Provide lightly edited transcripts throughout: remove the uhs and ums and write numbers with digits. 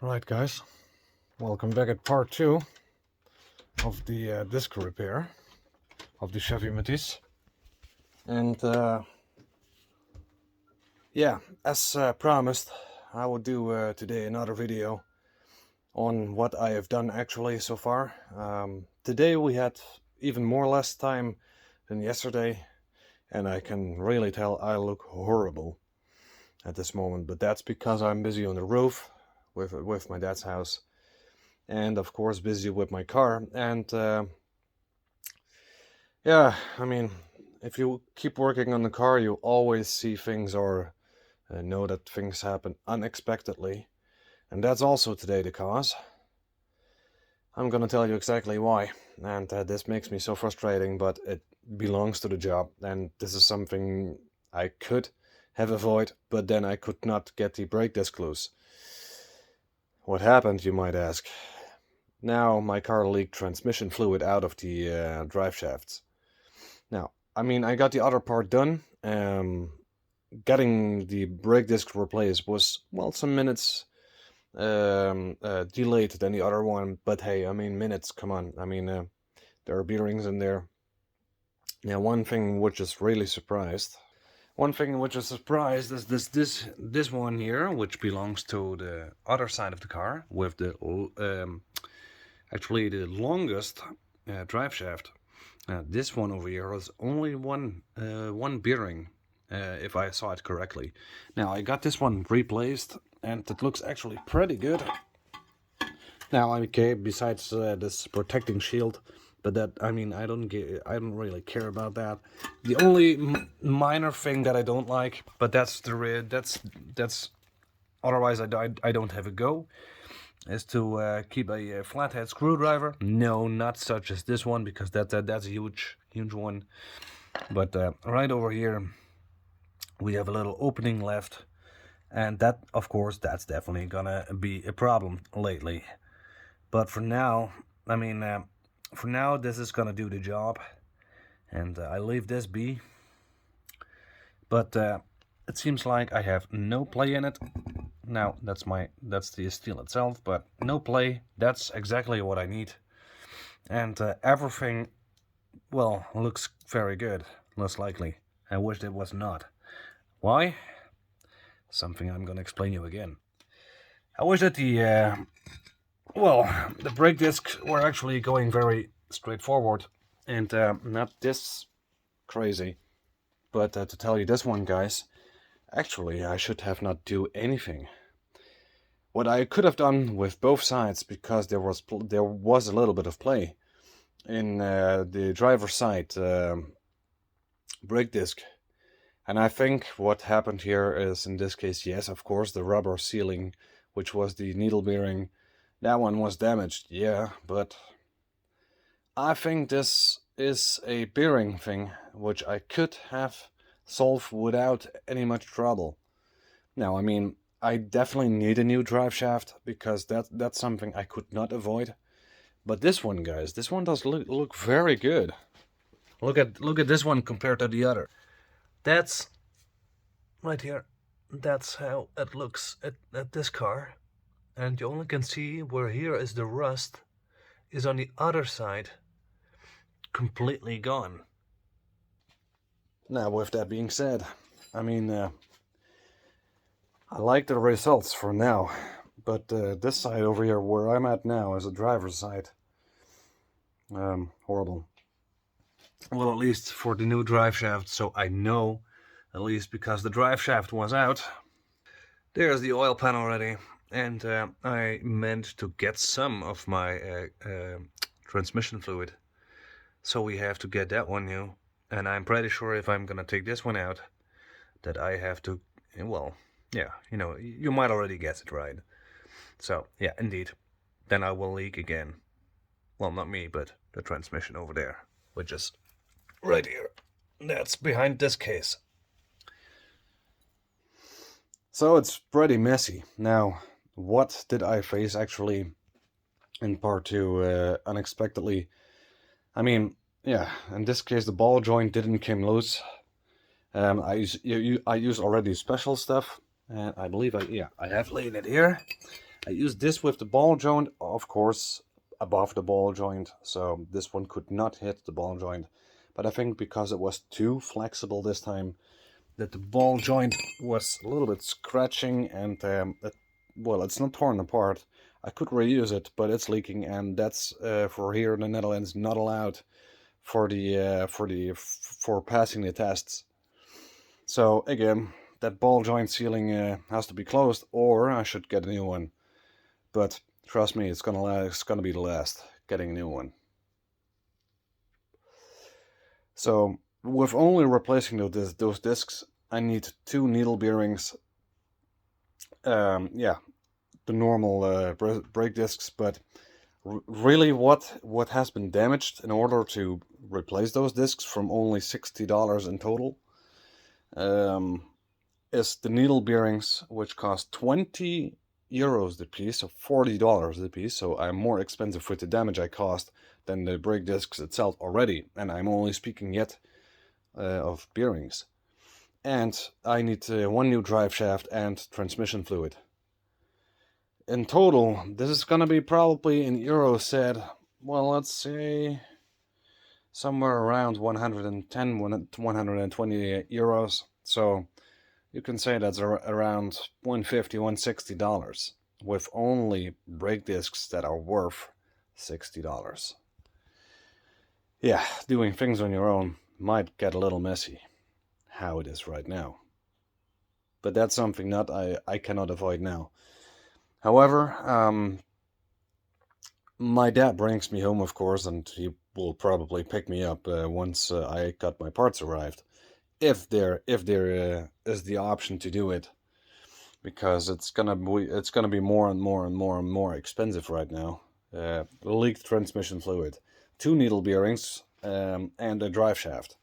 Right, guys, welcome back at part 2 of the disc repair of the Chevy Matisse. And yeah, as promised, I will do today another video on what I have done actually so far. Today we had even more less time than yesterday, and I can really tell I look horrible at this moment, but that's because I'm busy on the roof with my dad's house, and of course busy with my car. And yeah, I mean, if you keep working on the car, you always see things or know that things happen unexpectedly, and that's also today the cause. I'm gonna tell you exactly why, and this makes me so frustrating, but it belongs to the job, and this is something I could have avoided, but then I could not get the brake disc loose. What happened, you might ask? Now my car leaked transmission fluid out of the drive shafts. Now, I mean, I got the other part done. Getting the brake disc replaced was, well, some minutes delayed than the other one, but hey, I mean, minutes, come on. I mean, there are bearings in there. Now, one thing which is surprised is this one here, which belongs to the other side of the car with the actually the longest drive shaft. This one over here has only one bearing, if I saw it correctly. Now I got this one replaced, and it looks actually pretty good. Now, okay, besides this protecting shield, but that, I mean, I don't really care about that. The only minor thing that I don't like, but that's otherwise I don't have a go, is to keep a flathead screwdriver. No, not such as this one, because that's a huge one. But right over here we have a little opening left, and that, of course, that's definitely gonna be a problem lately. But for now, I mean, for now this is gonna do the job, and I leave this be. But it seems like I have no play in it. Now, that's the steel itself, but no play. That's exactly what I need. And everything, well, looks very good, most likely. I wish it was not. Why? Something I'm gonna explain you again. I wish that the brake discs were actually going very straightforward and not this crazy. But to tell you this one, guys, actually I should have not do anything. What I could have done with both sides, because there was a little bit of play in the driver's side brake disc. And I think what happened here is, in this case, yes, of course, the rubber sealing, which was the needle bearing, that one was damaged, yeah, but I think this is a bearing thing which I could have solved without any much trouble. Now, I mean, I definitely need a new drive shaft, because that's something I could not avoid. But this one, guys, this one does look very good. Look at this one compared to the other. That's right here. That's how it looks at this car. And you only can see where here is the rust is on the other side, completely gone. Now, with that being said, I mean, I like the results for now, but this side over here where I'm at now is a driver's side. Horrible. Well, at least for the new drive shaft, so I know, at least because the drive shaft was out. There's the oil pan already, and I meant to get some of my transmission fluid, so we have to get that one new. And I'm pretty sure if I'm gonna take this one out, that I have to, well, yeah, you know, you might already guess it, right? So, yeah, indeed, then I will leak again. Well, not me, but the transmission over there, which is right here. That's behind this case. So it's pretty messy. Now, what did I face actually in part 2 unexpectedly? I mean, yeah, in this case the ball joint didn't come loose. I use already special stuff, and I believe I have laid it here. I used this with the ball joint, of course, above the ball joint, so this one could not hit the ball joint. But I think because it was too flexible this time, that the ball joint was a little bit scratching, and well, it's not torn apart. I could reuse it, but it's leaking, and that's for here in the Netherlands not allowed for for passing the tests. So again, that ball joint sealing has to be closed, or I should get a new one. But trust me, it's gonna be the last getting a new one. So with only replacing those discs, I need 2 needle bearings. Yeah, the normal brake discs, but really what has been damaged in order to replace those discs from only $60 in total is the needle bearings, which cost 20 euros the piece, so $40 the piece. So I'm more expensive with the damage I caused than the brake discs itself already, and I'm only speaking yet of bearings. And I need 1 new drive shaft and transmission fluid. In total, this is gonna be probably in euros said, well, let's say somewhere around 110, 120 euros. So you can say that's around $150, $160 with only brake discs that are worth $60. Yeah, doing things on your own might get a little messy, how it is right now. But that's something that I cannot avoid now. However, my dad brings me home, of course, and he will probably pick me up once I got my parts arrived. If there is the option to do it, because it's gonna be more and more and more and more expensive right now. Leaked transmission fluid, 2 needle bearings, and a drive shaft.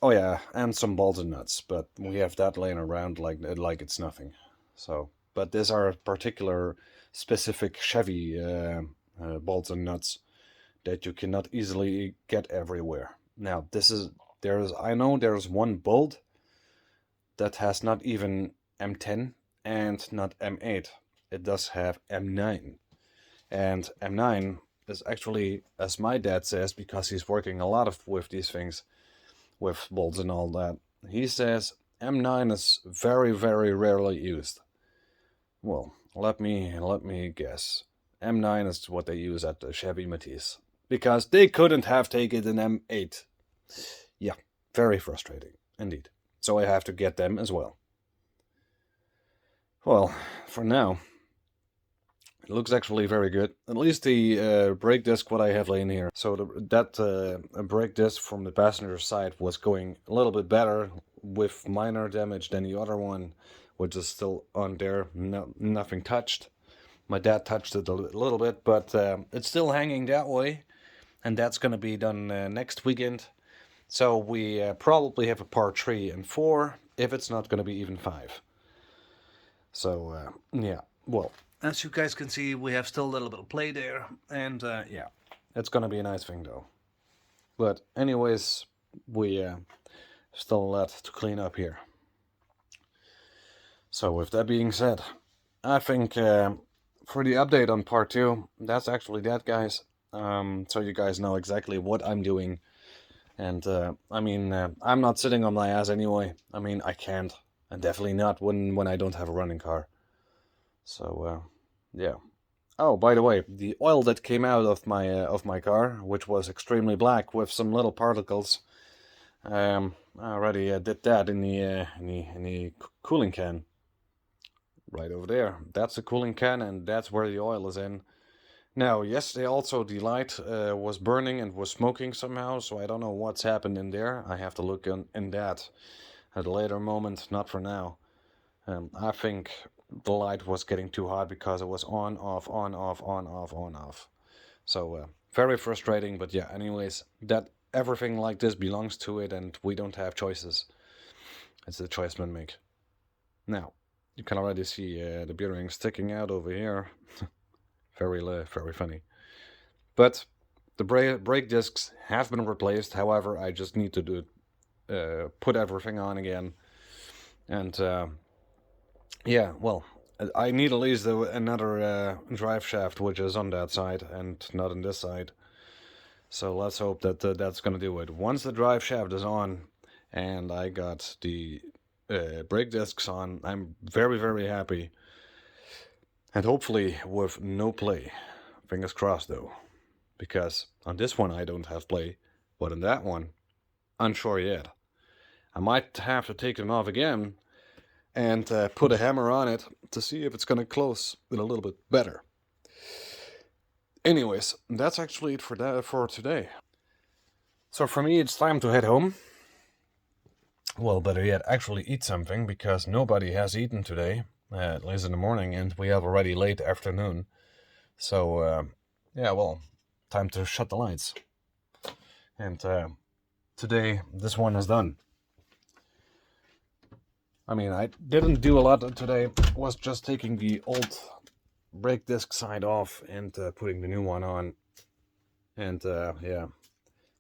Oh yeah, and some bolts and nuts, but we have that laying around like it's nothing. So, but these are particular specific Chevy bolts and nuts that you cannot easily get everywhere. Now, I know there's one bolt that has not even M10 and not M8. It does have M9. And M9 is actually, as my dad says, because he's working a lot with these things, with bolts and all that, he says M9 is very, very rarely used. Well, let me guess. M9 is what they use at the Chevy Matisse, because they couldn't have taken an M8. Yeah, very frustrating, indeed. So I have to get them as well. Well, for now, it looks actually very good. At least the brake disc what I have laying here. So that brake disc from the passenger side was going a little bit better with minor damage than the other one, which is still on there. Nothing touched. My dad touched it a little bit, but it's still hanging that way. And that's going to be done next weekend. So we probably have a part 3 and 4, if it's not going to be even 5. So, yeah, well, as you guys can see, we have still a little bit of play there. And, yeah, it's going to be a nice thing, though. But anyways, we still a lot to clean up here. So with that being said, I think for the update on part 2, that's actually that, guys. So you guys know exactly what I'm doing. And, I mean, I'm not sitting on my ass anyway. I mean, I can't. And definitely not when I don't have a running car. So, yeah. Oh, by the way, the oil that came out of my car, which was extremely black with some little particles, I already did that in the cooling can. Right over there. That's the cooling can, and that's where the oil is in. Now, yesterday also the light was burning and was smoking somehow, so I don't know what's happened in there. I have to look in that at a later moment, not for now. I think the light was getting too hot because it was on, off, on, off, on, off, on, off. So, very frustrating, but yeah, anyways, that everything like this belongs to it and we don't have choices. It's the choice men make. Now, you can already see the bearing sticking out over here. Very funny. But the brake discs have been replaced. However, I just need to put everything on again. And yeah, well, I need at least another drive shaft, which is on that side and not on this side. So let's hope that that's gonna do it. Once the drive shaft is on, and I got the brake discs on, I'm very, very happy. And hopefully with no play. Fingers crossed though. Because on this one I don't have play, but on that one, unsure yet. I might have to take them off again and put a hammer on it to see if it's gonna close it a little bit better. Anyways, that's actually it for today. So for me, it's time to head home. Well, better yet, actually eat something, because nobody has eaten today, at least in the morning, and we have already late afternoon. So, yeah, well, time to shut the lights. And today, this one is done. I mean, I didn't do a lot today. Was just taking the old brake disc side off and putting the new one on. And yeah,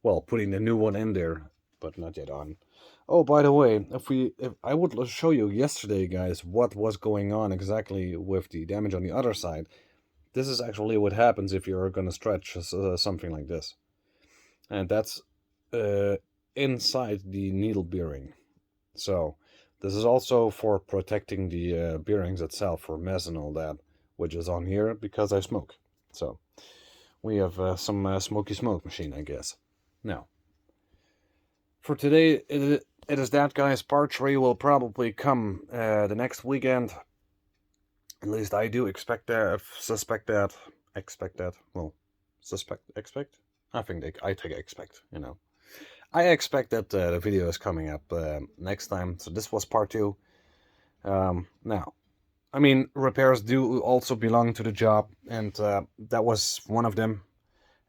well, putting the new one in there, but not yet on. Oh, by the way, if I would show you yesterday, guys, what was going on exactly with the damage on the other side. This is actually what happens if you're going to stretch something like this. And that's inside the needle bearing. So this is also for protecting the bearings itself for mess and all that, which is on here because I smoke. So we have some smoky smoke machine, I guess. Now, for today, it is that, guys. Part 3 will probably come the next weekend. At least I do expect that, expect. Well, expect? I think I take expect, you know. I expect that the video is coming up next time. So this was part 2. Now, I mean, repairs do also belong to the job, and that was one of them.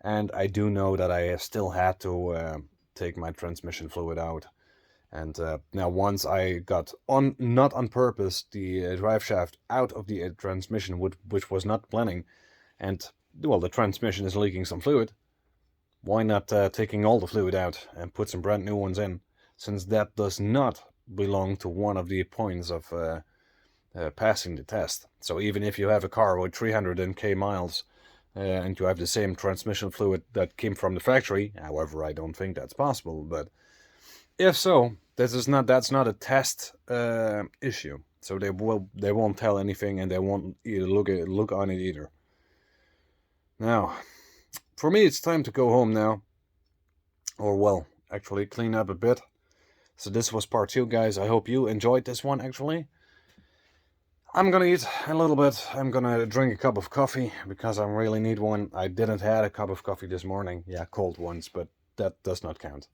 And I do know that I still had to take my transmission fluid out. And now once I got not on purpose, the drive shaft out of the transmission, which was not planning, and well, the transmission is leaking some fluid, why not taking all the fluid out and put some brand new ones in, since that does not belong to one of the points of passing the test. So even if you have a car with 300k miles and you have the same transmission fluid that came from the factory, however, I don't think that's possible, but if so, that's not a test issue. So they won't tell anything, and they won't either look on it either. Now, for me, it's time to go home now. Or well, actually clean up a bit. So this was part 2, guys. I hope you enjoyed this one. Actually, I'm gonna eat a little bit. I'm gonna drink a cup of coffee because I really need one. I didn't had a cup of coffee this morning. Yeah, cold ones, but that does not count.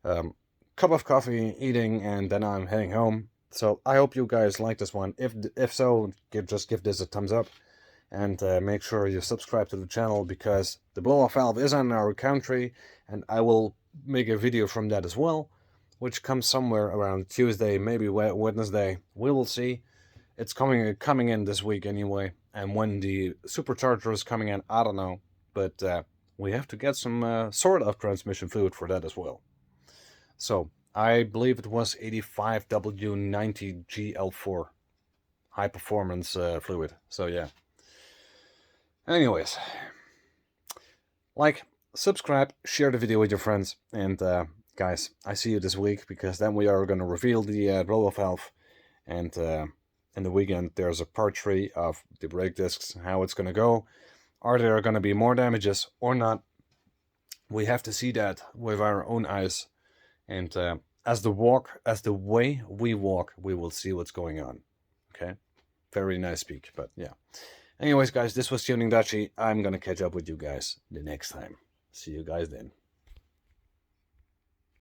Cup of coffee, eating, and then I'm heading home. So I hope you guys like this one. If so, just give this a thumbs up, and make sure you subscribe to the channel, because the blow-off valve is in our country, and I will make a video from that as well, which comes somewhere around Tuesday, maybe Wednesday. We will see. It's coming in this week anyway, and when the supercharger is coming in, I don't know, but we have to get some sort of transmission fluid for that as well. So, I believe it was 85W90GL4 high performance fluid. So yeah. Anyways, like, subscribe, share the video with your friends, and guys, I see you this week, because then we are going to reveal the blow-off valve, and in the weekend there's a part 3 of the brake discs, how it's going to go. Are there going to be more damages or not? We have to see that with our own eyes. And as the way we walk, we will see what's going on. Okay? Very nice speak, but yeah. Anyways, guys, this was Tuning Dutchy. I'm going to catch up with you guys the next time. See you guys then.